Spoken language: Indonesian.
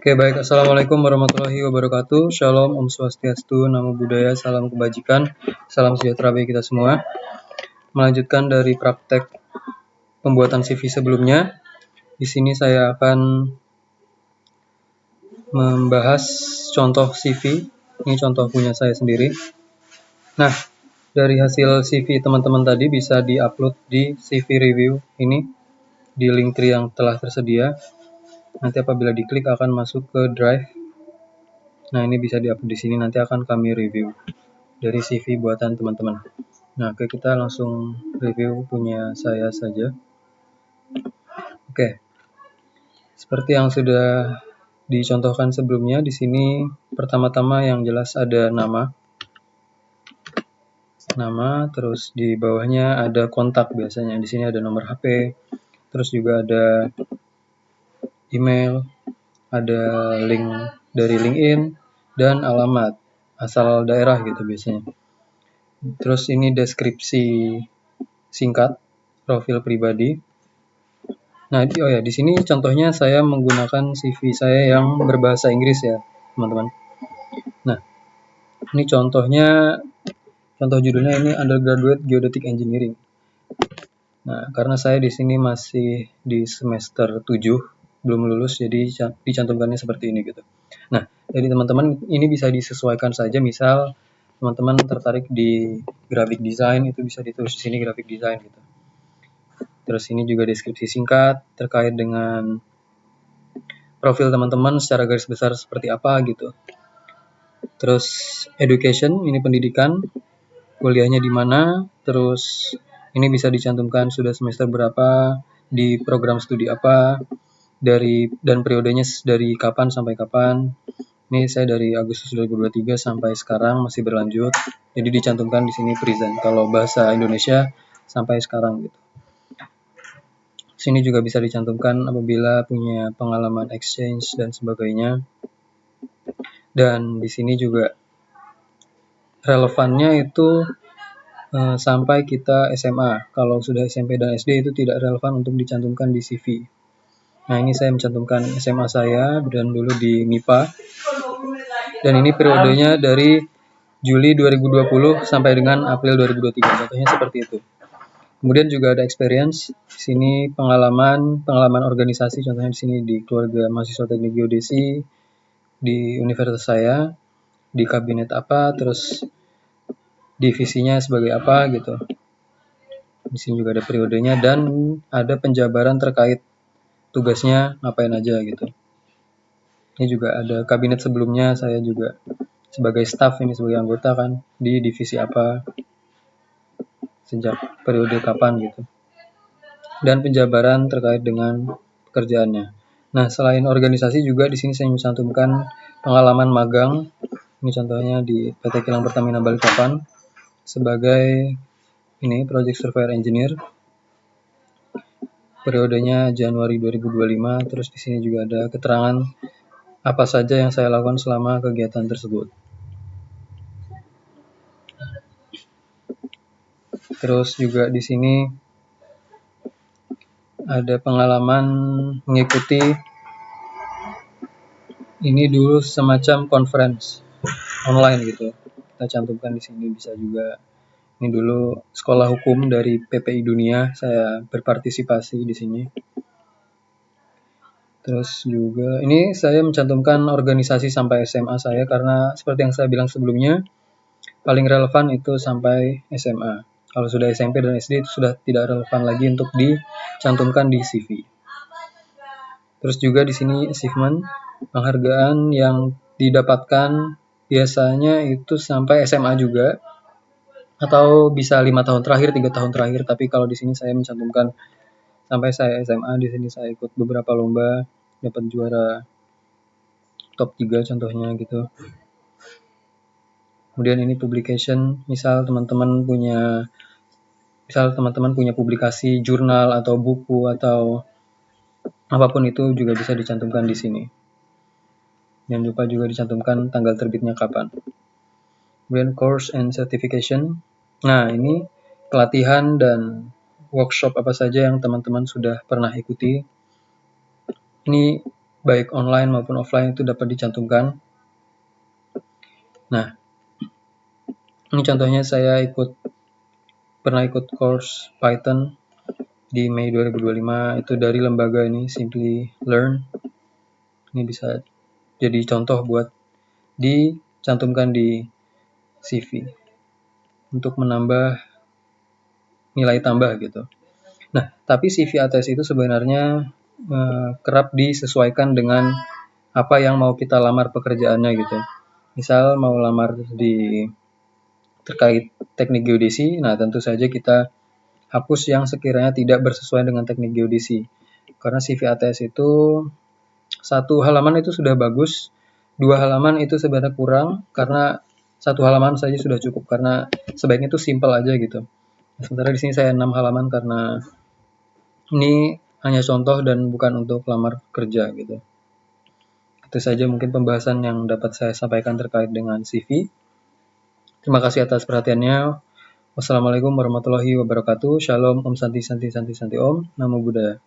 Oke, baik. Assalamualaikum warahmatullahi wabarakatuh. Shalom, Om Swastiastu, Namo Buddhaya, salam kebajikan, salam sejahtera bagi kita semua. Melanjutkan dari praktek pembuatan CV sebelumnya, di sini saya akan membahas contoh CV. Ini contoh punya saya sendiri. Nah, dari hasil CV teman-teman tadi bisa diupload di CV review ini di link tree yang telah tersedia. Nanti apabila diklik akan masuk ke Drive. Nah, ini bisa diupload di sini, nanti akan kami review dari CV buatan teman-teman. Nah, oke, kita langsung review punya saya saja. Oke. Seperti yang sudah dicontohkan sebelumnya, di sini pertama-tama yang jelas ada nama, terus di bawahnya ada kontak biasanya. Di sini ada nomor HP, terus juga ada email, ada link dari LinkedIn, dan alamat asal daerah gitu biasanya. Terus ini deskripsi singkat profil pribadi. Nah, di sini contohnya saya menggunakan CV saya yang berbahasa Inggris ya, teman-teman. Nah, ini contoh judulnya ini Undergraduate Geodetic Engineering. Nah, karena saya di sini masih di semester 7, belum lulus, jadi dicantumkannya seperti ini gitu. Nah, jadi teman-teman ini bisa disesuaikan saja, misal teman-teman tertarik di graphic design, itu bisa ditulis di sini graphic design gitu. Terus ini juga deskripsi singkat terkait dengan profil teman-teman secara garis besar seperti apa gitu. Terus education, ini pendidikan, kuliahnya di mana, terus ini bisa dicantumkan sudah semester berapa, di program studi apa, dan periodenya dari kapan sampai kapan. Ini saya dari Agustus 2023 sampai sekarang masih berlanjut. Jadi dicantumkan di sini present. Kalau bahasa Indonesia sampai sekarang gitu. Sini juga bisa dicantumkan apabila punya pengalaman exchange dan sebagainya. Dan di sini juga relevannya itu sampai kita SMA. Kalau sudah SMP dan SD itu tidak relevan untuk dicantumkan di CV. Nah, ini saya mencantumkan SMA saya dan dulu di MIPA. Dan ini periodenya dari Juli 2020 sampai dengan April 2023. Contohnya seperti itu. Kemudian juga ada experience. Di sini pengalaman organisasi, contohnya di sini di keluarga mahasiswa teknik geodesi, di universitas saya, di kabinet apa, terus divisinya sebagai apa gitu. Di sini juga ada periodenya dan ada penjabaran terkait tugasnya ngapain aja gitu. Ini juga ada kabinet sebelumnya, saya juga sebagai staff, ini sebagai anggota kan di divisi apa, sejak periode kapan gitu. Dan penjabaran terkait dengan pekerjaannya. Nah, selain organisasi juga di sini saya mencantumkan pengalaman magang. Ini contohnya di PT Kilang Pertamina Balikpapan sebagai Project Surveyor Engineer. Periodenya Januari 2025. Terus di sini juga ada keterangan apa saja yang saya lakukan selama kegiatan tersebut. Terus juga di sini ada pengalaman mengikuti ini dulu semacam conference online gitu. Kita cantumkan di sini bisa juga. Ini dulu sekolah hukum dari PPI Dunia, saya berpartisipasi di sini. Terus juga ini saya mencantumkan organisasi sampai SMA saya karena seperti yang saya bilang sebelumnya, paling relevan itu sampai SMA. Kalau sudah SMP dan SD itu sudah tidak relevan lagi untuk dicantumkan di CV. Terus juga di sini achievement, penghargaan yang didapatkan biasanya itu sampai SMA juga, atau bisa 5 tahun terakhir, 3 tahun terakhir. Tapi kalau di sini saya mencantumkan sampai saya SMA. Di sini saya ikut beberapa lomba, dapat juara top 3 contohnya gitu. Kemudian ini publication, misal teman-teman punya publikasi jurnal atau buku atau apapun itu juga bisa dicantumkan di sini. Jangan lupa juga dicantumkan tanggal terbitnya kapan. Kemudian course and certification. Nah, ini pelatihan dan workshop apa saja yang teman-teman sudah pernah ikuti. Ini baik online maupun offline itu dapat dicantumkan. Nah, ini contohnya saya pernah ikut course Python di Mei 2025 itu dari lembaga ini Simply Learn. Ini bisa jadi contoh buat dicantumkan di CV untuk menambah nilai tambah gitu. Nah, tapi CV ATS itu sebenarnya kerap disesuaikan dengan apa yang mau kita lamar pekerjaannya gitu. Misal mau lamar terkait teknik geodesi, nah tentu saja kita hapus yang sekiranya tidak bersesuaian dengan teknik geodesi. Karena CV ATS itu 1 halaman itu sudah bagus, 2 halaman itu sebenarnya kurang, karena 1 halaman saja sudah cukup, karena sebaiknya itu simple aja gitu. Sementara di sini saya 6 halaman karena ini hanya contoh dan bukan untuk lamar kerja gitu. Itu saja mungkin pembahasan yang dapat saya sampaikan terkait dengan CV. Terima kasih atas perhatiannya. Wassalamualaikum warahmatullahi wabarakatuh. Shalom, Om Santi Santi Santi Santi Om. Namo Buddhaya.